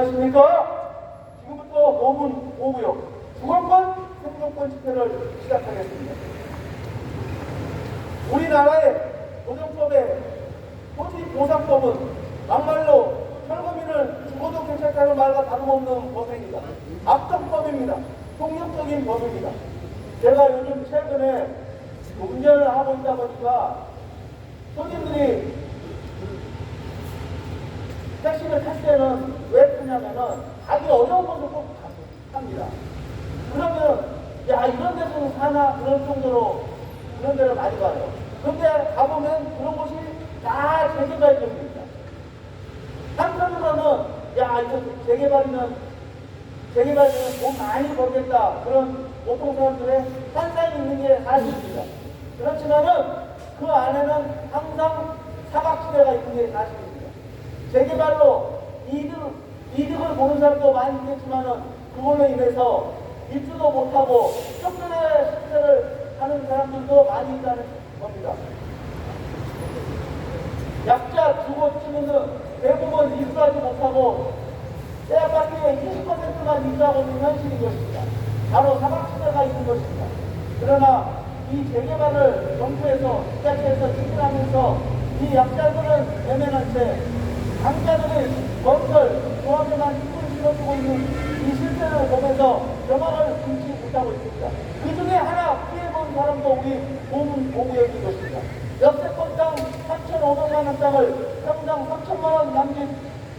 안녕하십니까? 지금부터 5분 5구역 주거권 생존권 집회를 시작하겠습니다. 우리나라의 노동법의 토지보상법은 막말로 철거민을 죽어도 괜찮다는 말과 다름없는 법입니다. 악덕법입니다. 폭력적인 법입니다. 제가 요즘 최근에 운전을 하고 있다 보니까 손님들이 택시를 탈 때는 왜 타냐면은 가기 어려운 곳을 꼭 탑니다. 그러면 야 이런 데서 사나 그런 정도로 그런 데를 많이 가요. 그런데 가보면 그런 곳이 다 재개발 지역입니다. 한편으로는 야 이거 재개발이면 돈 많이 벌겠다 그런 보통 사람들의 환상이 있는 게 사실입니다. 그렇지만은 그 안에는 항상 사각지대가 있는 게 사실입니다. 재개발로 이득을 보는 사람도 많이 있겠지만은 그걸로 인해서 입주도 못하고 쫓겨나야 식사를 하는 사람들도 많이 있다는 겁니다. 약자 주거지는 대부분 입주하지 못하고 새 아파트의 20%만 입주하고 있는 현실인 것입니다. 바로 사각지대가 있는 것입니다. 그러나 이 재개발을 정부에서 지자체에서 추진하면서 이 약자들은 외면한 채 강자들의 건설, 조합에만 힘을 실어주고 있는 이 실태를 보면서 전망을 금치 못하고 있습니다. 그 중에 하나 피해본 사람도 우리 보구역인 것입니다. 역세권당 3,500만 원 땅을 평당 3,000만 원 남짓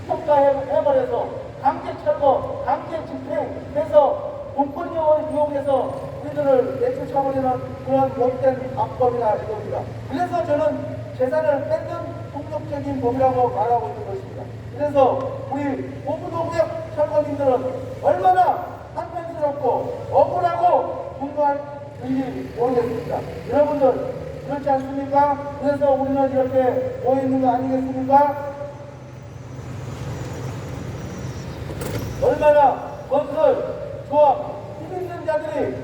평가해버려서 강제 철거, 강제 집행해서 공권력을 이용해서 우리들을 내쫓아버리는 그런 못된 악법이나 이겁니다. 그래서 저는 재산을 뺏는 폭력적인 법이라고 말하고 있는 것입니다. 그래서 우리 보부도구역 철거민들은 얼마나 한편스럽고 억울하고 분노할지 모르겠습니다. 여러분들 그렇지 않습니까? 그래서 우리는 이렇게 모여있는 거 아니겠습니까? 얼마나 건설, 조합, 힘있는 자들이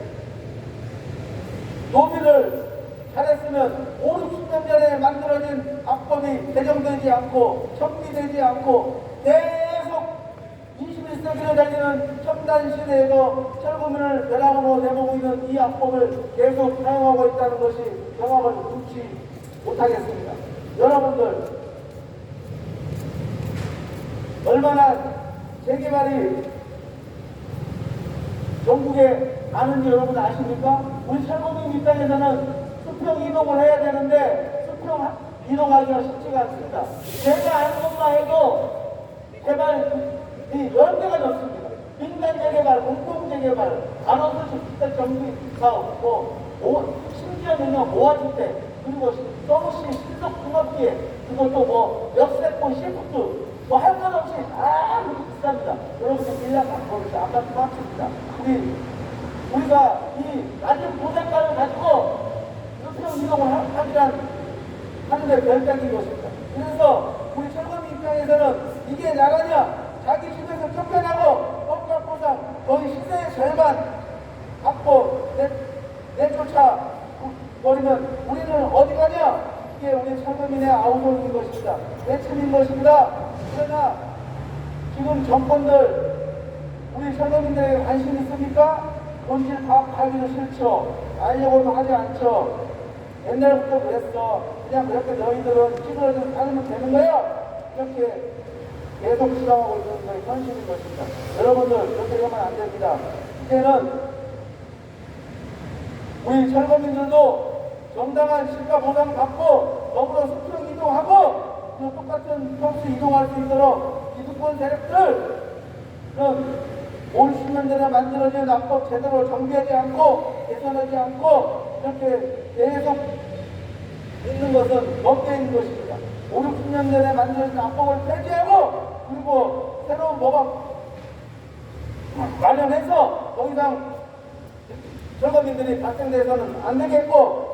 노비를 잘했으면 5, 60년 전에 만들어진 악법이 개정되지 않고 정비되지 않고 계속 21세기를 달리는 첨단 시대에도 철거민을 벼랑으로 내보고 있는 이 악법을 계속 사용하고 있다는 것이 경험을 금치 못하겠습니다. 여러분들 얼마나 재개발이 전국에 많은지 여러분 아십니까? 우리 철거민 입장에서는 수평 이동을 해야 되는데 수평 이동하기가 쉽지가 않습니다. 제가 아는 것만 해도 개발이 10개가 넘습니다. 민간 재개발, 공공 재개발, 간호소식 정비 사업, 심지어는 모아주택, 그리고 서울시 신속융합기획, 그것도 역세권 시프트, 할 것 없이 다 그렇게 비쌉니다. 여러분들 빌라 갖고 아파트 빡칩니다. 우리가 이 낮은 보장가를 가지고 수평 이동을 하는데 별당인 것입니다. 그래서 우리 철거민 입장에서는 이게 나가냐? 자기 집에서 쫓겨나고 법값보상 거의 시세의 절반 받고 내쫓아 버리면 우리는 어디 가냐? 이게 우리 철거민의 아우성인 것입니다. 내침인 것입니다. 그러나 지금 정권들 우리 철거민들에게 관심 있습니까? 본질 파악하기도 싫죠. 알려고도 하지 않죠. 옛날부터 그랬어. 그냥 그렇게 너희들은 찌그러져 살면 되는 거야. 이렇게 계속 주장하고 있는 것이 현실인 것입니다. 여러분들 그렇게 하면 안 됩니다. 이제는 우리 철거민들도 정당한 시가 보상 받고 더불어 수평 이동하고 똑같은 평수 이동할 수 있도록 기득권 세력들 그런 5, 60년 전에 만들어진 악법 제대로 정비하지 않고 개선하지 않고 이렇게 계속 있는 것은 법계인 것입니다. 5, 60년 전에 만들어진 악법을 폐지하고 그리고 새로운 법안 마련해서 더 이상 철거민들이 발생돼서는 안 되겠고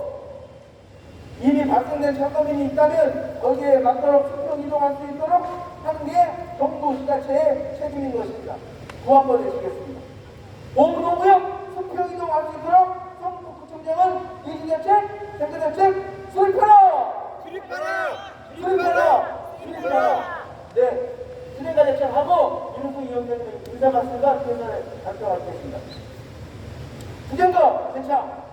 이미 발생된 철거민이 있다면 거기에 맞도록 수평 이동할 수 있도록 하는 게 정부 지자체의 책임인 것입니다. 구한번 해주겠습니다. 보부도구역 수평 이동할 수 있도록 성북구청장은 이 지자체 생태대책 수립하라! 수립하라! 네, 진행가 대책하고 윤우승 위원장 부정거 제차.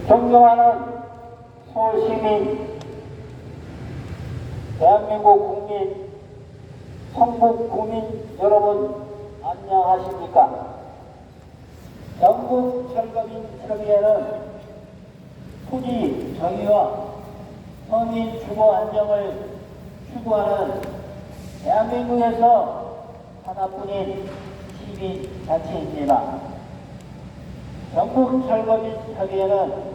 존경하는 서울시민, 대한민국 국민, 성북 국민 여러분 안녕하십니까? 전국철거민협의회는 토지 정의와 서민 주거 안정을 추구하는 대한민국에서 하나뿐인 시민단체입니다. 전국철거민협의회는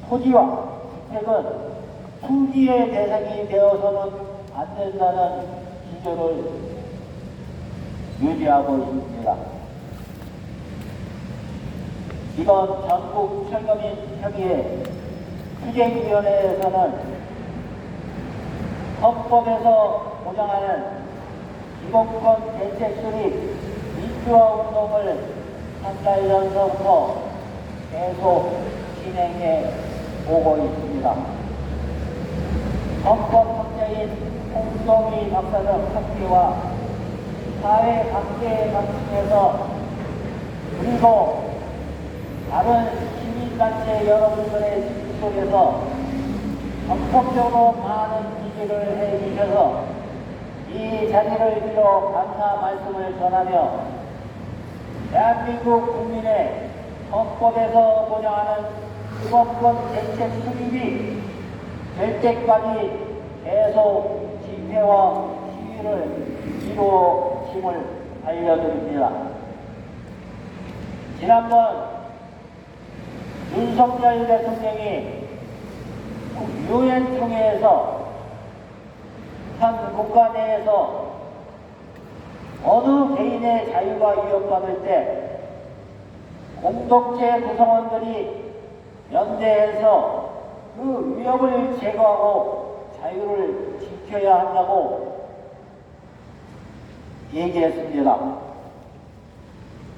토지와 주택은 투기의 대상이 되어서는 안 된다는 기조를 유지하고 있습니다. 이번 전국철거민협의회 투쟁위원회에서는 헌법에서 보장하는 기본권 대책 수립 민주화 운동을 한 달 전서부터 계속 진행해 오고 있습니다. 헌법학자인 홍정희 박사 등 학계와 사회관계 방식에서 그리고 다른 시민단체 여러분들의 지지 속에서 적극적으로 많은 지지를 해주셔서 이 자리를 빌어 감사 말씀을 전하며 대한민국 국민의 헌법에서 보장하는 기본권 대책 수립이 될 때까지 계속 집회와 시위를 이루어짐을 알려드립니다. 지난번 윤석열 대통령이 유엔 총회에서 한 국가 내에서 어느 개인의 자유가 위협받을 때 공동체 구성원들이 연대해서 그 위협을 제거하고 자유를 지켜야 한다고 얘기했습니다.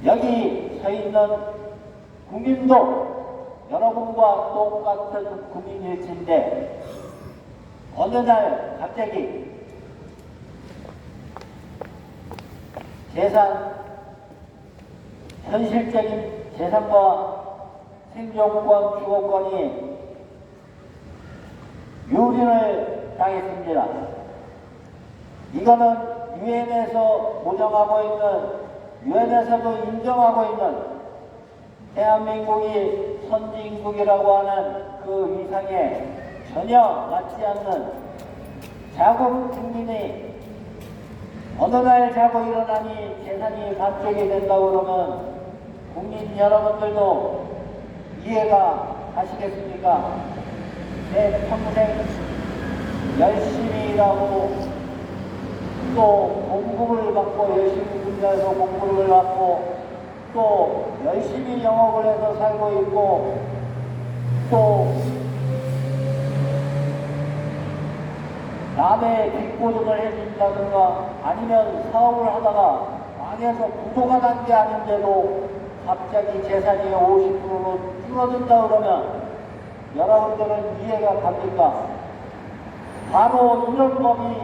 여기 서 있는 국민도 여러분과 똑같은 국민일진데 어느 날 갑자기 현실적인 재산과 생존권, 주거권이 유린을 당했습니다. 이거는 유엔에서 보장하고 있는, 유엔에서도 인정하고 있는 대한민국이 선진국이라고 하는 그 위상에 전혀 맞지 않는 자국 국민이 어느 날 자고 일어나니 재산이 반쪽이 된다고 그러면 국민 여러분들도 이해가 가시겠습니까? 내 평생 열심히 일하고 또 공부를 받고 열심히 군대에서 공부를 받고 또 열심히 영업을 해서 살고 있고 또 남의 뒷보증을 해준다든가 아니면 사업을 하다가 망해서 부도가 난 게 아닌데도 갑자기 재산이 50%로 줄어든다 그러면 여러분들은 이해가 갑니까? 바로 이런 법이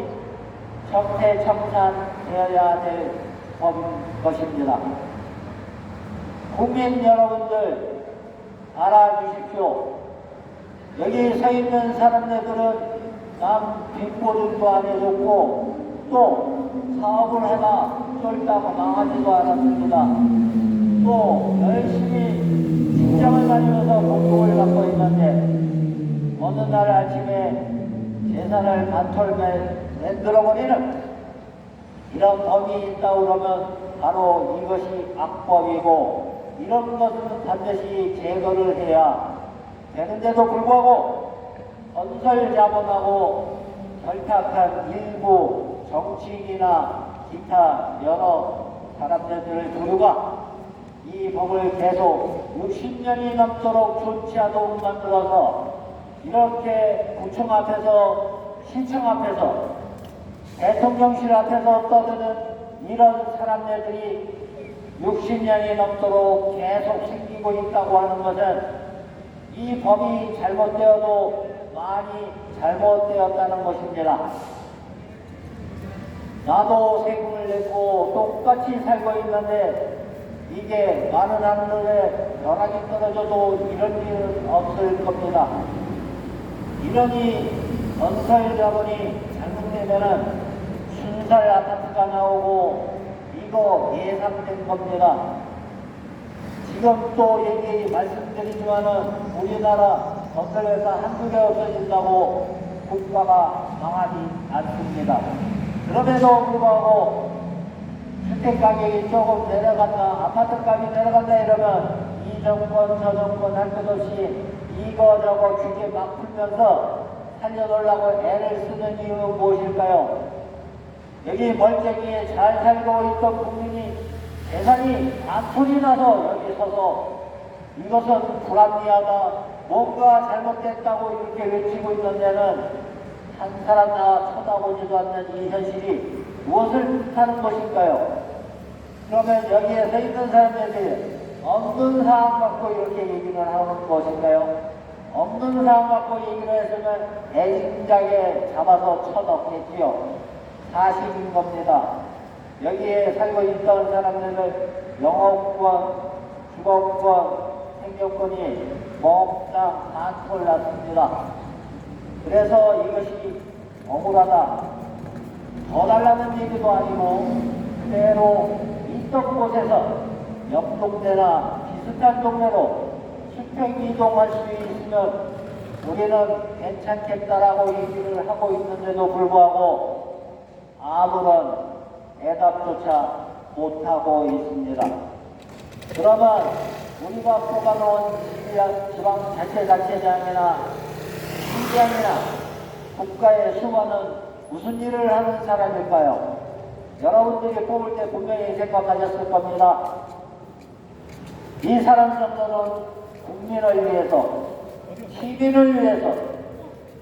적폐청산되어야 될 법인 것입니다. 국민 여러분들 알아주십시오. 여기 서 있는 사람들은 남 뒷보증도 안 해줬고 또 사업을 하나 쫄다고 망하지도 않았습니다. 또 열심히 직장을 다니면서 공복을 받고 있는데 어느 날 아침에 재산을 반톨에 만들어버리는 이런 법이 있다고 그러면 바로 이것이 악법이고 이런 것은 반드시 제거를 해야 되는데도 불구하고 건설 자본하고 결탁한 일부 정치인이나 기타 여러 사람들을 두루가 이 법을 계속 60년이 넘도록 좋지 않도록 만들어서 이렇게 구청 앞에서 시청 앞에서 대통령실 앞에서 떠드는 이런 사람들이 60년이 넘도록 계속 생기고 있다고 하는 것은 이 법이 잘못되어도 많이 잘못되었다는 것입니다. 나도 세금을 내고 똑같이 살고 있는데 이게 많은 하늘에 벼락이 떨어져도 이런 일은 없을 겁니다. 이러니 건설 자본이 잘못되면은 순살 아파트가 나오고 이거 예상된 겁니다. 지금 또 얘기 말씀드리지만은 우리나라 건설회사 한두 개 없어진다고 국가가 망하지 않습니다. 그럼에도 불구하고 주택 가격이 조금 내려간다, 아파트 값이 내려간다 이러면 이 정권 저 정권 할 것 없이 이거저거 규제 막 풀면서 살려놓으려고 애를 쓰는 이유는 무엇일까요? 여기 멀쩡히 잘 살고 있던 국민이 재산이 반토이 나서 여기 서서 이것은 불합리하다, 뭔가 잘못됐다고 이렇게 외치고 있는 데는 한 사람 다 쳐다보지도 않는 이 현실이 무엇을 뜻하는 것일까요? 그러면 여기에 서 있는 사람들이 없는 사항 갖고 이렇게 얘기를 하는 것일까요? 없는 사항 갖고 얘기를 했으면 애진작에 잡아서 쳐넣겠지요. 사실인 겁니다. 여기에 살고 있던 사람들은 영업권, 주거권, 생존권이 몽땅 반토를 났습니다. 그래서 이것이 억울하다, 더 달라는 얘기도 아니고 그대로 있던 곳에서 옆 동네나 비슷한 동네로 수평 이동할 수 있으면 우리는 괜찮겠다라고 얘기를 하고 있는데도 불구하고 아무런 대답조차 못하고 있습니다. 그러면 우리가 뽑아놓은 지방자치단체장이나 시장이나 국가의 수반은 무슨 일을 하는 사람일까요? 여러분들이 뽑을 때 분명히 생각하셨을 겁니다. 이 사람 정도는 국민을 위해서, 시민을 위해서,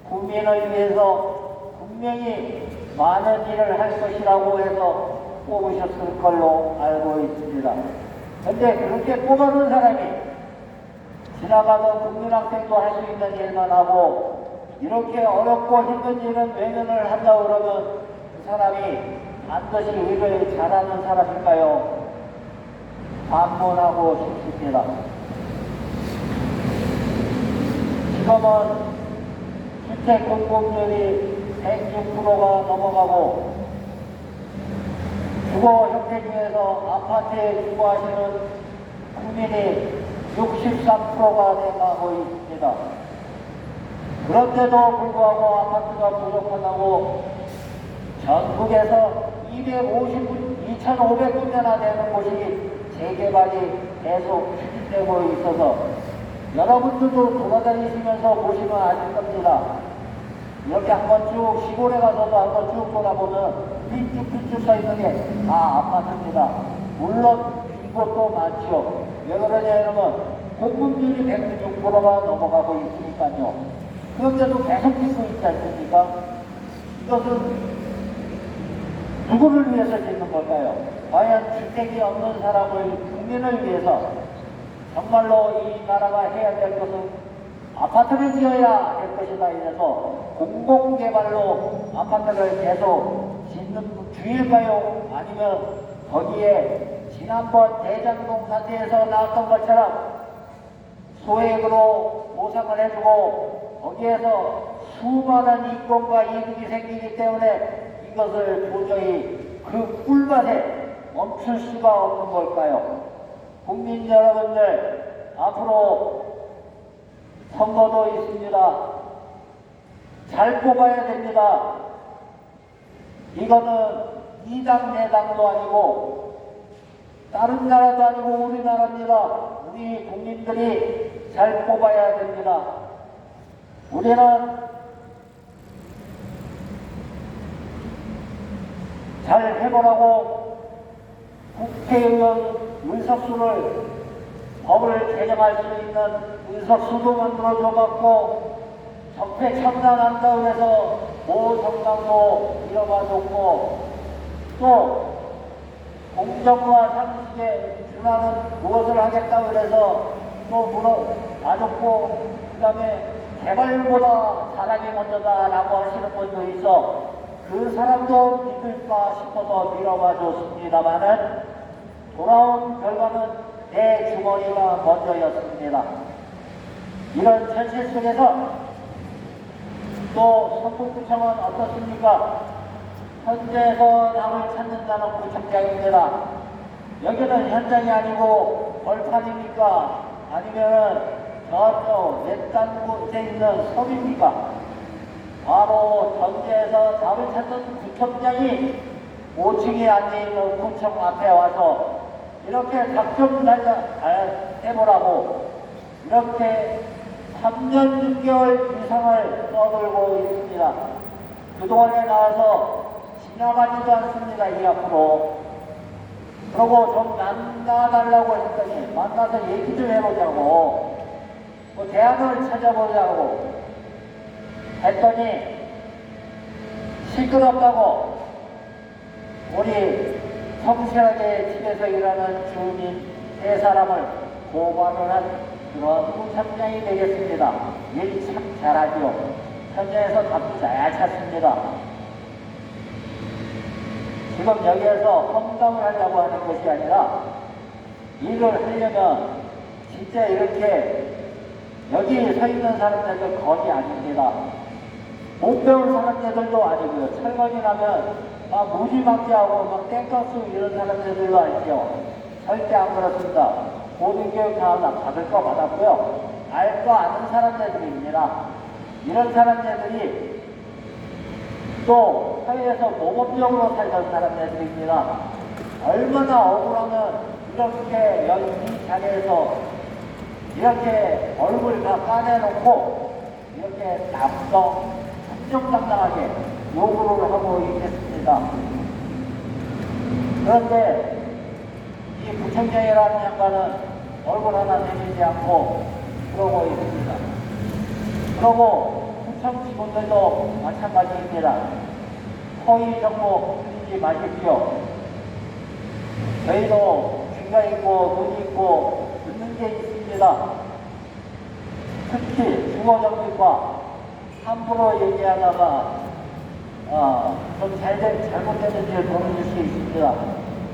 국민을 위해서 분명히 많은 일을 할 것이라고 해서 뽑으셨을 걸로 알고 있습니다. 근데 그렇게 뽑아놓은 사람이 지나가던 국민학생도 할 수 있는 일만 하고 이렇게 어렵고 힘든 일은 외면을 한다고 그러면 그 사람이 반드시 일을 잘하는 사람일까요? 반문하고 싶습니다. 지금은 주택 공급률이 106%가 넘어가고 주거 형태 중에서 아파트에 주거하시는 국민이 63%가 돼가고 있습니다. 그런데도 불구하고 아파트가 부족하다고 전국에서 2,500군데나 되는 곳이 재개발이 계속 추진되고 있어서 여러분들도 돌아다니시면서 보시면 아실 겁니다. 이렇게 한번 쭉 시골에 가서도 한번 쭉 돌아보면 삐쭉삐쭉 서 있는 게 다 아파트입니다. 물론 이것도 많죠. 왜 그러냐 이러면 공급률이 106%가 넘어가고 있으니까요. 그런데도 계속 짓고 있지 않습니까? 이것은 누구를 위해서 짓는 걸까요? 과연 주택이 없는 사람을, 국민을 위해서 정말로 이 나라가 해야 될 것은 아파트를 지어야 될 것이다. 이래서 공공개발로 아파트를 계속 짓는 주일까요? 아니면 거기에 지난번 대장동 사태에서 나왔던 것처럼 소액으로 보상을 해주고 거기에서 수많은 이권과 이득이 생기기 때문에 이것을 도저히 그 꿀맛에 멈출 수가 없는 걸까요? 국민 여러분들, 앞으로 선거도 있습니다. 잘 뽑아야 됩니다. 이거는 이 당 내 당도 아니고 다른 나라도 아니고 우리나라입니다. 우리 국민들이 잘 뽑아야 됩니다. 우리는 잘 해보라고 국회의원 의석수를 법을 개정할 수 있는 의석수도 만들어줘갖고 적폐청산한다고 해서 모정당도 이뤄봐줬고 또 공정과 상식에 준하는 무엇을 하겠다고 해서 또 물어봐줬고 그 다음에 개발보다 사람이 먼저다라고 하시는 분도 있어 그 사람도 믿을까 싶어서 밀어봐줬습니다만은 돌아온 결과는 내 주머니가 먼저였습니다. 이런 현실 속에서 또 성북구청은 어떻습니까? 현재에서 남을 찾는다는 구청장입니다. 여기는 현장이 아니고 벌판입니까? 아니면 저쪽 옛단 곳에 있는 섬입니까? 바로 전제에서 답을 찾는 구청장이 5층에 앉아있는 구청 앞에 와서 이렇게 답 좀 해보라고 이렇게 3년 6개월 이상을 떠들고 있습니다. 그동안에 나와서 지나가지도 않습니다. 이 앞으로. 그러고 좀 만나달라고 했더니 만나서 얘기 좀 해보자고 뭐 대안을 찾아보자고 했더니 시끄럽다고 우리 성실하게 집에서 일하는 주민 세 사람을 고발을 한 그런 구청장이 되겠습니다. 일 참 잘하죠. 현장에서 답도 잘 찾습니다. 지금 여기에서 험담을 하려고 하는 것이 아니라 일을 하려면 진짜 이렇게 여기 서 있는 사람들도 거의 아닙니다. 못 배운 사람들도 아니고요. 철거이 나면 막 무지막지하고 막 땡가스 이런 사람들도 아니죠. 절대 안 그렇습니다. 고등교육 다 받을 거 받았고요. 알 거 아는 사람들입니다. 이런 사람들이 또 사회에서 모범적으로 살던 사람들입니다. 얼마나 억울하면 이렇게 여기 자리에서 이렇게 얼굴 다 까내놓고 이렇게 정정당당하게 요구를 하고 있겠습니다. 그런데 이 구청장이라는 양반은 얼굴 하나 내밀지 않고 그러고 있습니다. 그러고 구청 직원들도 마찬가지입니다. 허위 정보 흘리지 마십시오. 저희도 귀가 있고 눈이 있고 듣는 게 있습니다. 특히 주거정비과 함부로 얘기하다가 좀 잘못됐는지 보여줄 수 있습니다.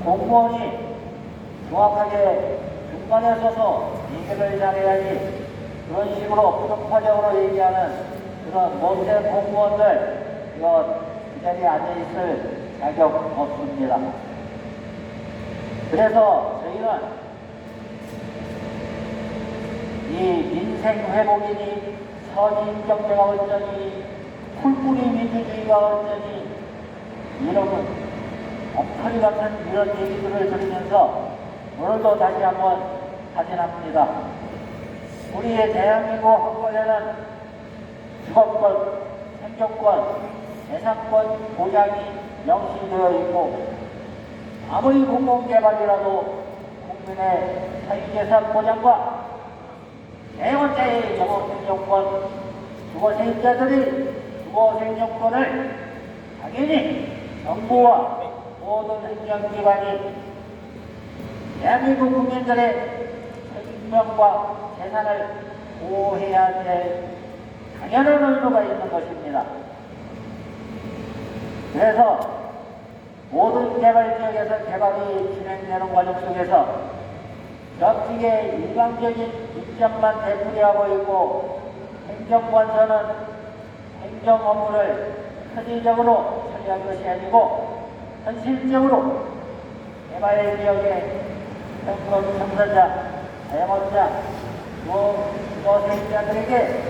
공무원이 정확하게 중간에 서서 얘기를 잘해야지 그런 식으로 부정파적으로 얘기하는 그런 못된 공무원들 이거 그 자리에 앉아있을 자격 없습니다. 그래서 저희는 이 민생회복이니 선인경제가 어쩌니 풀뿌리 민주주의가 어쩌니 이런 엉터리 같은 이런 얘기들을 들으면서 오늘도 다시 한번 확인합니다. 우리의 대한민국 헌법에는 주거권, 생존권, 재산권 보장이 명시되어 있고 아무리 공공개발이라도 국민의 사유재산 보장과 대원자의 영업생존권, 주거세입자들이 주거생존권을 당연히 정부와 모든 행정기관이 대한민국 국민들의 생명과 재산을 보호해야 될 당연한 의무가 있는 것입니다. 그래서 모든 개발지역에서 개발이 진행되는 과정 속에서 정책의 일방적인 입장만 되풀이하고 있고 행정관서는 행정 업무를 현실적으로 처리할 것이 아니고 현실적으로 개발지역의 청소자, 사용자, 무엇행자들에게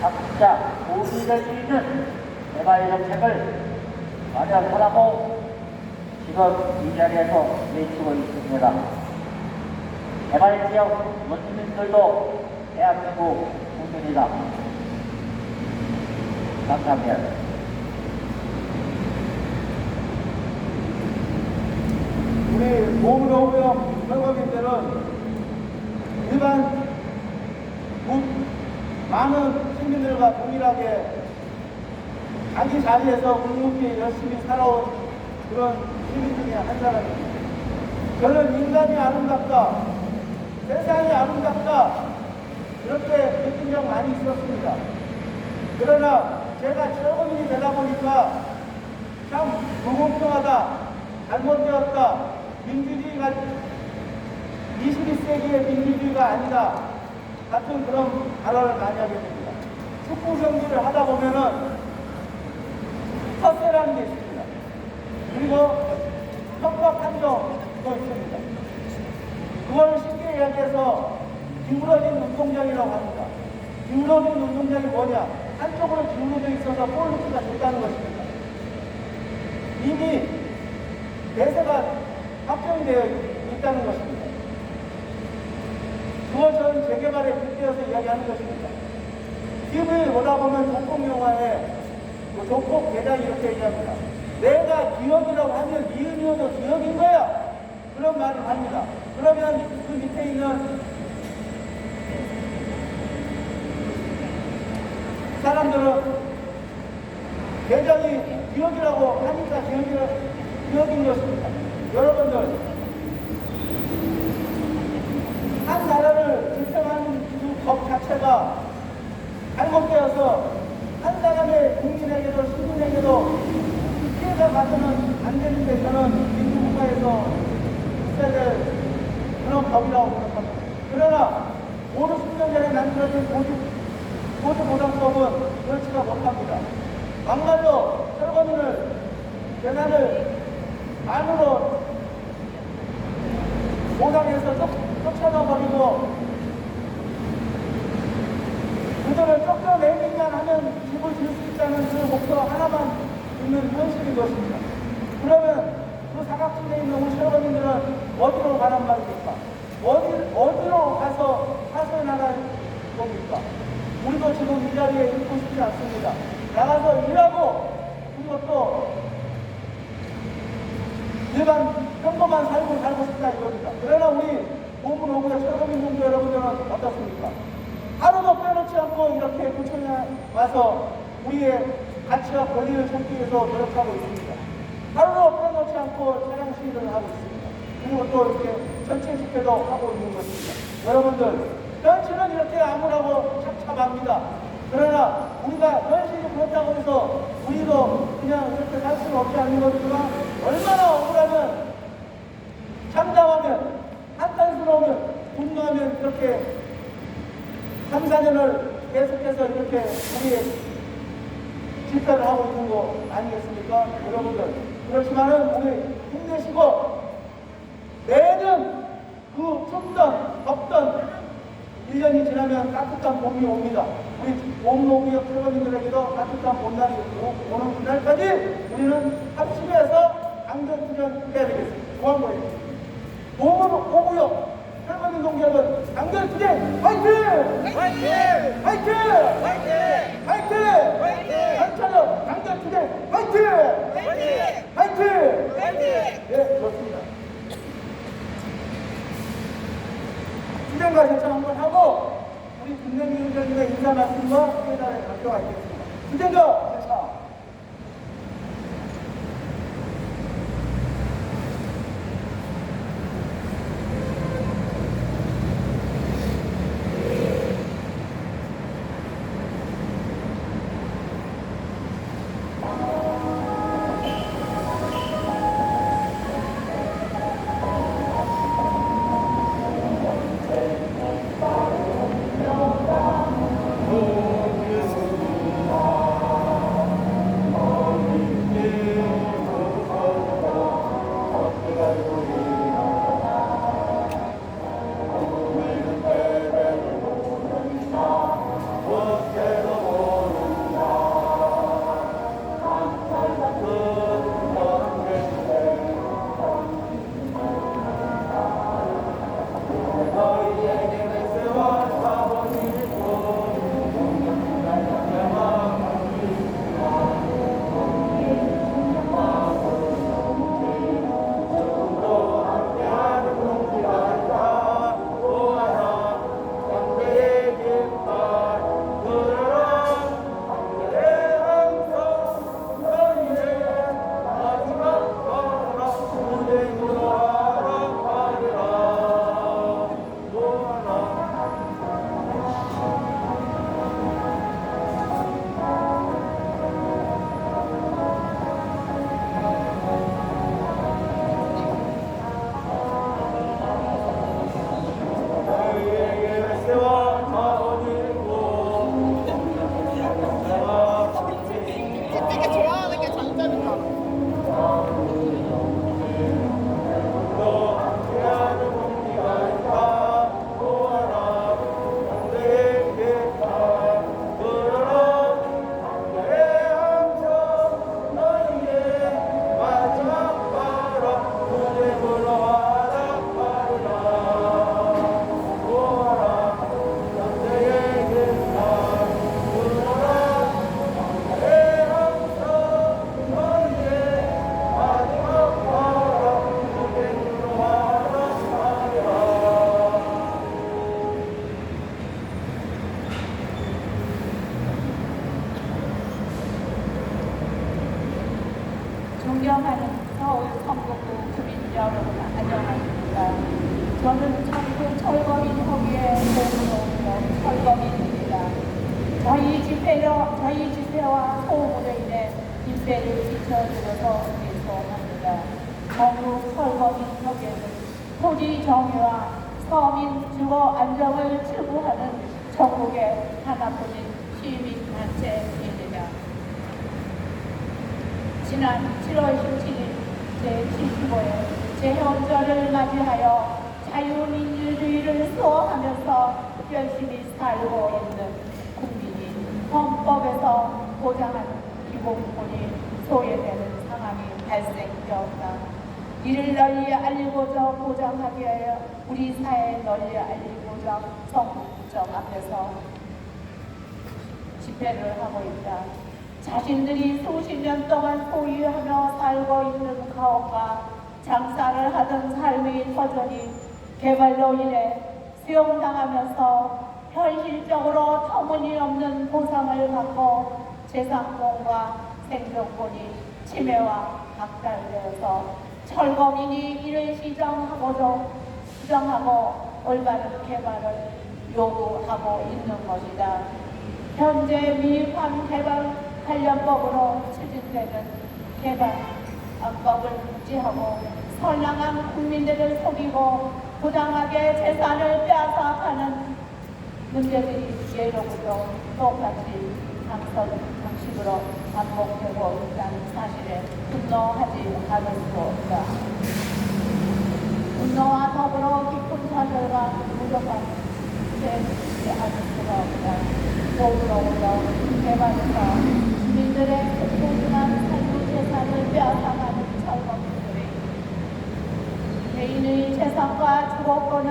각자 도움이 될 수 있는 개발 정책을 마련하라고 지금 이 자리에서 외치고 있습니다. 개발지역 원주민들도 대한민국 국민이다. 감사합니다. 우리 보물호구역 철거민들은 일반 많은 시민들과 동일하게 자기 자리에서 묵묵히 열심히 살아온 그런 시민 중에 한 사람입니다. 저는 인간이 아름답다, 세상이 아름답다 이렇게 느낀 적 많이 있었습니다. 그러나 제가 철거민이 되다 보니까 참 무공평하다, 잘못되었다, 민주주의가 21세기의 민주주의가 아니다 같은 그런 발언을 많이 하게 됩니다. 축구 경기를 하다 보면은 텃세라는 게 있습니다. 그리고 평가 판정도 있습니다. 그걸 쉽게 이야기해서 기울어진 운동장이라고 합니다. 기울어진 운동장이 뭐냐? 한쪽으로 기울어져 있어서 볼루트가 됐다는 것입니다. 이미 대세가 확정되어 있다는 것입니다. 그걸 저는 재개발에 빗대어서 이야기하는 것입니다. TV에 보다 보면 조폭 영화에 조폭 대장이 이렇게 얘기합니다. 내가 기억이라고 하면 니은이어도 기억인 거야. 그런 말을 합니다. 그러면 그 밑에 있는 사람들은 대장이 기억이라고 하니까 기억인 것입니다. 여러분들, 한 나라를 지탱하는 그 법 자체가 잘못되어서 한 사람의 국민에게도 시민에게도 피해가 가서는 안 되는데 저는 민주국가에서 있어야 될 그런 법이라고 생각합니다. 그러나 5, 10년 전에 만들어진 고주보상법은 그렇지가 못합니다. 막말로 철거민을 재산을 안으로 보상해서 쫓아내버리고 그들을 쫓겨내기만 하면 집을 지을 수 있다는 그 목표 하나만 있는 현실인 것입니다. 그러면 그 사각지대에 있는 우리 철거민들은 어디로 가란 말입니까? 어디로 가서 사서나갈 겁니까? 우리도 지금 이 자리에 있고 싶지 않습니다. 나가서 일하고 그리고 또 일반 평범한 삶을 살고 싶다 이겁니다. 그러나 우리 보물호구의 철거민 동지 여러분들은 어떻습니까? 하루도 빼놓지 않고 이렇게 구청에 와서 우리의 가치와 권리를 찾기 위해서 노력하고 있습니다. 하루도 빼놓지 않고 차량 시위를 하고 있습니다. 그리고 또 이렇게 전체 집회도 하고 있는 것입니다. 여러분들, 현실은 이렇게 암울하고 착잡합니다. 그러나 우리가 현실이 그렇다고 해서 우리도 그냥 이렇게 살 수는 없지 않는 거지만 얼마나 억울하면, 참담하면, 한탄스러우면, 분노하면 이렇게 3, 4년을 계속해서 이렇게 우리 집회를 하고 있는 거 아니겠습니까? 여러분들. 그렇지만은 우리 힘내시고 매년 그 춥던, 덥던 1년이 지나면 따뜻한 봄이 옵니다. 우리 보물호구역 철거민들에게도 따뜻한 봄날이 오는 그날까지 우리는 합심해서 강전투전 해야 되겠습니다. 고맙습니다. 보물호구역 철거민 동지여러분, 강전투전 화이팅! 화이팅! 화이팅! 화이팅! 화이팅! 화이팅! 전차력 강전투전 화이팅! 화이팅! 화이팅! 화이팅! 네, 좋습니다. 투쟁과 신청 한번 하고 우리 김명희 의장님의 인사 말씀과 회담에 발표가 있겠습니다. 투쟁과 신청. 존경하는 서울 성북구 주민 여러분 안녕하십니까. 저는 전국 철거민 협의회 공무원으로 철거민입니다. 저희 집회와 소음으로 인해 인배를 지켜드려서 죄송합니다. 전국 철거민 협의회는 토지 정의와 서민 주거 안정을 추구하는 전국의 하나뿐인 시민단체입니다. 지난 7월 17일 제75회 재헌절을 맞이하여 자유민주주의를 수호하면서 열심히 살고 있는 국민이 헌법에서 보장하는 기본권이 소외되는 상황이 발생되었다. 이를 널리 알리고자 보장하기 위하여 우리 사회에 널리 알리고자 성북구청 앞에서 집회를 하고 있다. 자신들이 수십 년 동안 소유하며 살고 있는 가옥과 장사를 하던 삶의 터전이 개발로 인해 수용당하면서 현실적으로 터무니없는 보상을 받고 재산권과 생존권이 침해와 박탈되어서 철거민이 이를 시정하고 올바른 개발을 요구하고 있는 것이다. 현재 미흡한 개발 관련법으로 추진되는 개발법을 무시하고 선량한 국민들을 속이고 부당하게 재산을 빼앗아가는 문제들이 예로부터 똑같이 방식으로 반복되고 있다는 사실에 분노하지 않을 수 없다. 분노와 더불어 깊은 좌절과 무력감 때문에 않을 수가 없다. 더불어서 개발사 주민들의 소중한 삶의 재산을 빼앗아가는 철거민들이 개인의 재산과 주거권을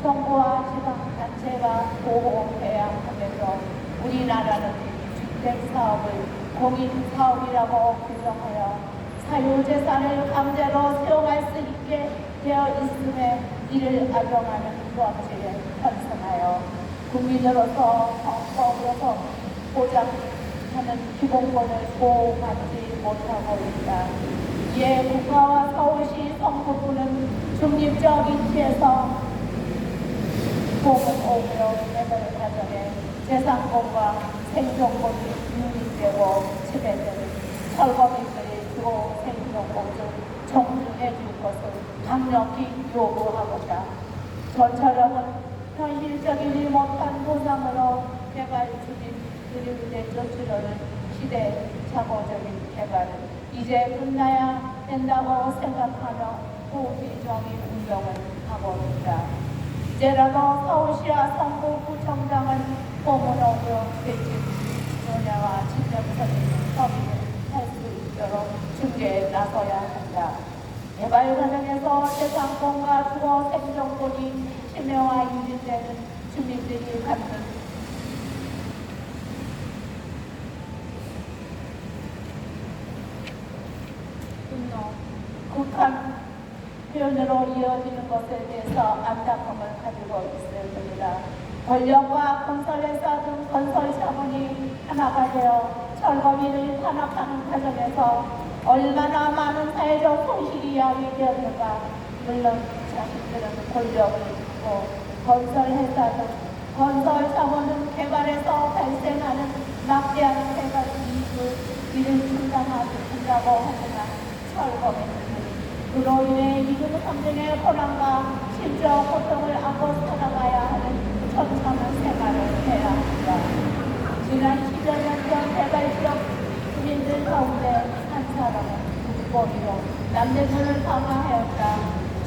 정부와 지방단체가 보호해야 하면서 우리나라는 주택사업을 공인사업이라고 규정하여 사유재산을 강제로 사용할 수 있게 되어 있음에 이를 악용하는 법칙에 편성하여 국민으로서 헌법으로서 보장하는 기본권을 보호받지 못하고 있다. 이에 국가와 서울시 성북구는 중립적 위치에서 공은 오히려 개발 과정에 재산권과 생존권이 유린되고 침해되는 철거민들의 주거 생존권을 존중해 줄 것을 강력히 요구하고자 전처럼은 현실적이지 못한 보상으로 개발 주민들을 내쫓으려는 시대착오적인 개발은 이제 끝나야 된다고 생각하며 호기적인 운동을 하고 있다. 이제라도 서울시와 성북구청장은 포문으로 대책 분야와 진정성인 협의를 할 수 있도록 중재에 나서야 한다. 개발 과정에서 재산권과 주거 생존권이 침해와 유린되는 주민들이 갖는 분노, 극한 표현으로 이어지는 것에 대해서 안타까움을 가지고 있을 겁니다. 권력과 건설회사 등 건설 자본이 하나가 되어 철거민을 탄압하는 과정에서 얼마나 많은 사회적 손실이 야기되었는가. 물론 자신들은 권력을 갖고 건설회사 등 건설 자본은 개발에서 발생하는 막대한 개발 이익을 충당한다고 하지만 철거민들은 그로 인해 이근 환경의 고난과 심적 고통을 안고 살아가야 하는 처참한 생활을 해야 합니다. 지난 10여 년 전 개발 지역 주민들 가운데 한 사람은 국보리로 남의 눈을 방어하였다.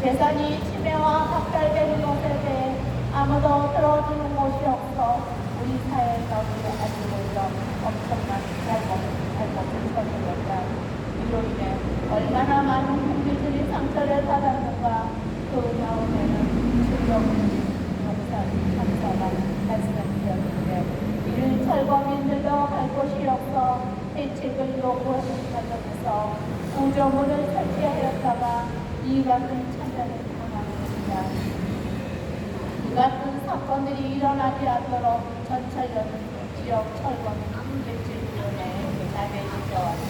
재산이 침해와 박탈되는 것에 대해 아무도 들어주는 곳이 없어 우리 사회에서 가지고 있는 엄청난 잘못을 저질렀다. 이로 인해 얼마나 많은 국민들이 상처를 받았는가. 그 다음에는 충격적인 참사가 발생되었는데 이를 철거민들도 갈 곳이 없어 대책을 요구하는 과정에서 구조물을 설치하였다가 이 같은 참사를 당하였습니다. 이 같은 사건들이 일어나지 않도록 전철역 지역 철거민 대책위원회에 자배지켜 왔다.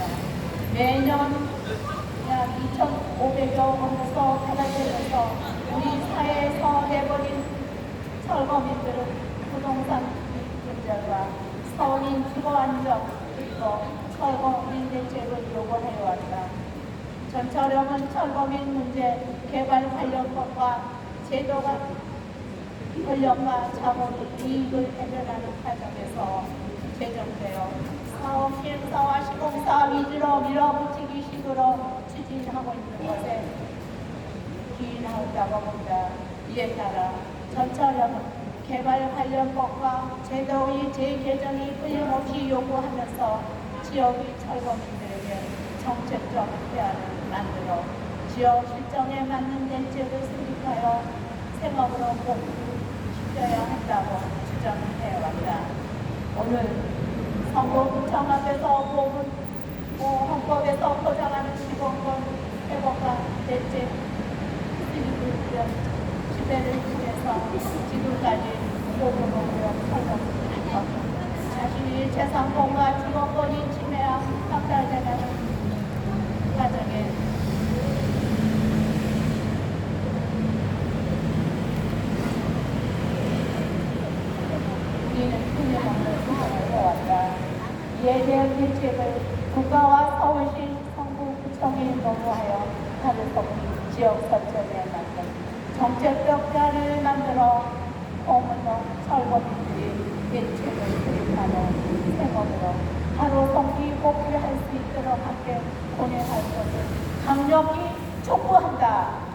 매년 약 2,500여 원에서 배달되면서 우리 사회에서 내버린 철거민들은 부동산 문제와 서울인 주거안정 그리고 철거민 대책을 요구해왔다. 전철역은 철거민 문제 개발 관련법과 제도가 권력과 자본의 이익을 해결하는 과정에서 제정되어 사업 시행사와 시공사 위주로 밀어붙이기 식으로 추진하고 있는 것에 기인하다고 본다. 이에 따라 전철역은 개발 관련법과 제도의 재개정이 끊임없이 요구하면서 지역의 철거민들에게 정책적 대안을 만들어 지역 실정에 맞는 대책을 수립하여 생업으로 꼭 지켜야 한다고 주장해왔다. 오늘 선거구청 앞에서 헌법에서 보장하는 시공권 회복과 대책 수립을 위한 집회를 통해서 지금까지 보고하며 설명드립니다. 자신이 재산권과 주거권이 침해와 박탈되는 과정에 우리는 끊임없는 노력을 해왔다. 이에 대한 대책을 국가와 서울시 성북구청이 논의하여 하루속히 지역 설정에 맞는 정책적 대안을 만들어 공무원 철거민들이 대책을 수립하는 생업으로 하루속히 복귀할 수 있도록 함께 고뇌할 것을 강력히 촉구한다.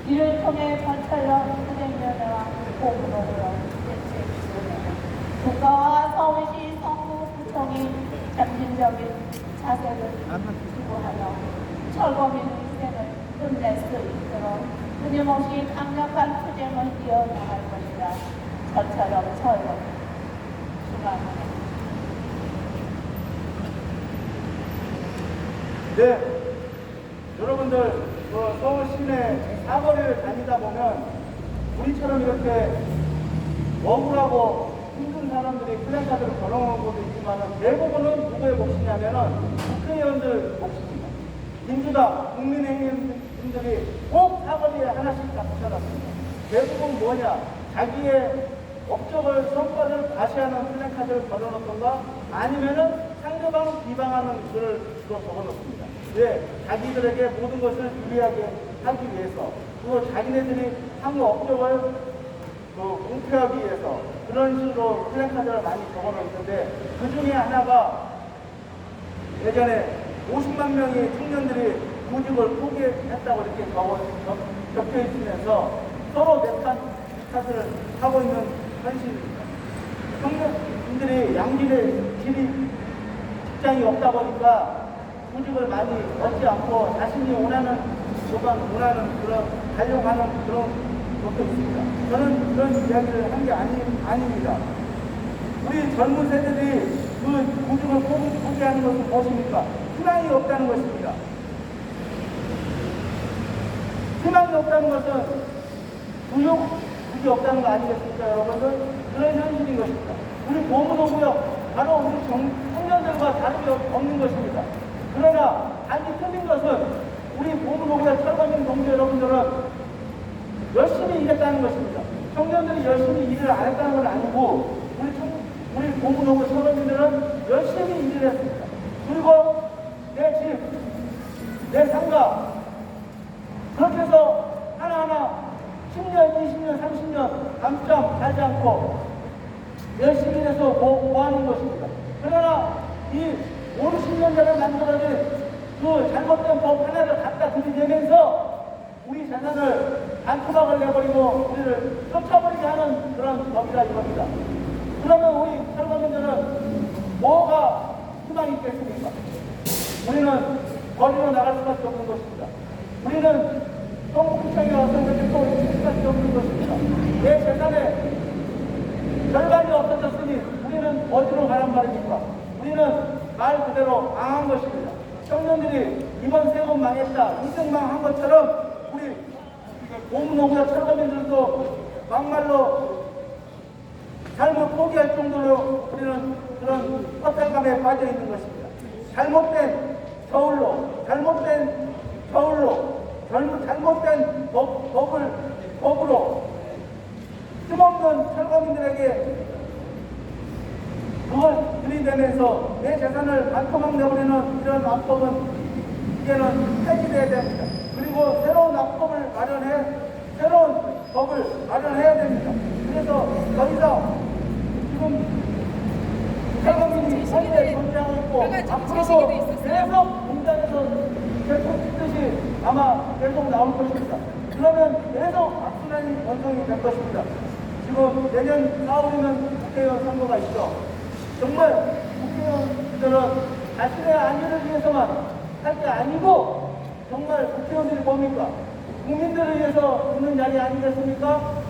이를 통해 전철역 운행면허와 공무원으로 대책 지원에 국가와 서울시 성북구청이 점진적인 자세를 추구하여 철거민 희생을 끝낼 수 있도록 끊임없이 강력한 투쟁을 이어나갈 것이다. 저처럼 철거 수고합니다. 네, 여러분들 서울 시내 사거리를 다니다 보면 우리처럼 이렇게 억울하고 힘든 사람들이 플래카드를 걸어놓은 곳도 있지만 대부분은 누구의 몫이냐면은 국회의원들 몫입니다. 민주당, 국민의힘들이 꼭 사거리에 하나씩 다 붙여놨습니다. 대부분 뭐냐? 자기의 업적을 성과를 과시하는 플래카드를 걸어놓던가 아니면은 상대방을 비방하는 글을 적어놓습니다. 왜? 자기들에게 모든 것을 유리하게 하기 위해서 그리고 자기네들이 향후 업적을 공표하기 위해서 그런 식으로 플래카드를 많이 적어놓는데 그 중에 하나가 예전에 50만 명의 청년들이 구직을 포기했다고 이렇게 적혀 있으면서 서로 내탓을 하고 있는 현실입니다. 청년들이 양질의 직장이 없다 보니까 구직을 많이 얻지 않고 자신이 원하는 그런 가려하는 그런 것도 있습니다. 저는 그런 이야기를 한 게 아닙니다. 우리 젊은 세대들이 그 구직을 포기하는 것은 무엇입니까? 희망이 없다는 것입니다. 희망이 없다는 것은 구욕이 없다는 거 아니겠습니까, 여러분들? 그런 현실인 것입니다. 우리 고문호구역 바로 우리 청년들과 다름이 없는 것입니다. 그러나 단지 틀린 것은 우리 고문호구역 철거민 동지 여러분들은 열심히 일했다는 것입니다. 청년들이 열심히 일을 안 했다는 건 아니고 우리 고문호구 철거민들은 열심히 일을 했습니다. 그리고 내 집, 내 상가 그렇게 해서 하나하나 10년, 20년, 30년 감점 가지 않고 열심히 해서 모아놓은 것입니다. 그러나 이 5, 10년 전에 만들어진 그 잘못된 법 하나를 갖다 들이대면서 우리 재산을 반토막을 내버리고 우리를 쫓아버리게 하는 그런 법이라 이겁니다. 그러면 우리 철거민들은 뭐가 희망이 있겠습니까? 우리는 거리로 나갈 수밖에 없는 것입니다. 우리는 성북구청에 와서 이렇게 또 있을 수밖에 없는 것입니다. 내 재산의 절반이 없어졌으니 우리는 어디로 가란 말입니까? 우리는 말 그대로 망한 것입니다. 청년들이 이번 세금 망했다, 인생 망한 것처럼 우리 고문호구역 철거민들도 막말로 삶을 포기할 정도로 우리는 그런 허탈감에 빠져 있는 것입니다. 잘못된 서울로, 잘못된 저울로 잘못된 법으로 힘없는 철거민들에게 그걸 들이대면서 내 재산을 반토막 내버리는 이런 악법은 이제는 폐지돼야 됩니다. 그리고 새로운 악법을 새로운 법을 마련해야 됩니다. 그래서 더 이상 지금 철거민이 현재 존재하고 있고 앞으로도 계속 공단에서 계속 짓듯이 아마 계속 나올 것입니다. 그러면 계속 악순환이 연성이 될 것입니다. 지금 내년 4월이면 국회의원 선거가 있죠. 정말 국회의원들은 자신의 안위를 위해서만 할 게 아니고 정말 국회의원들이 뭡니까? 국민들을 위해서 있는 자리 아니겠습니까?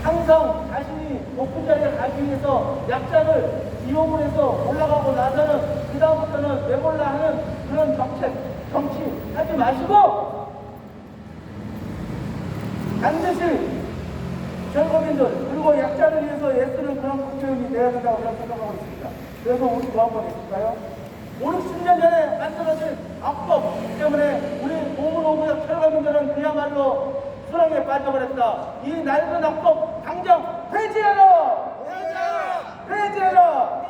항상 자신이 높은 자리에 가기 위해서 약자를 이용을 해서 올라가고 나서는 그 다음부터는 왜몰라 하는 그런 정치 하지 마시고 반드시 철거민들 그리고 약자를 위해서 애쓰는 그런 국회의원이 되어야 된다고 저는 생각하고 있습니다. 그래서 우리 뭐 한번 해볼까요? 5, 60년 전에 만들어진 악법 때문에 우리 보문오구역 철거민들은 그야말로 수렁에 빠져버렸다. 이 낡은 악법 당장 폐지해라! 폐지해라!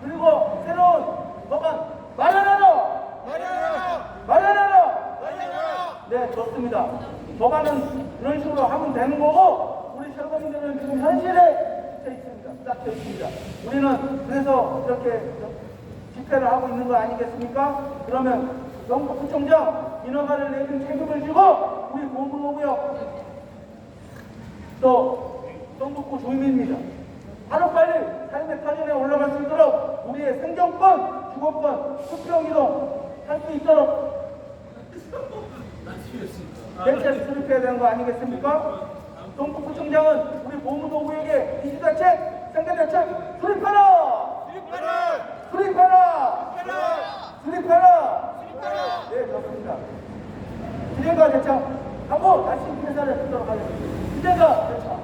그리고 새로운 법안 마련하라! 네, 좋습니다. 법안은 이런 식으로 하면 되는 거고 우리 철거민들은 지금 현실에 지쳐 있습니다. 딱 져 있습니다. 우리는 그래서 이렇게 집회를 하고 있는 거 아니겠습니까? 그러면 영국구청장 인허가를 내준 책임을 지고 우리 보문오구역 또 동북구 주민입니다. 하루빨리 삶의 터전에 올라갈 수 있도록 우리의 생존권, 주거권, 수평이동 할 수 있도록 대책 수립해야 되는 거 아니겠습니까? 동북구청장은 우리 보문오구역의 이주대책, 생계대책 수립하라! 네, 좋습니다. 진행과 대처 하고 다시 회사를 듣도록 하겠습니다. 진행과 대처.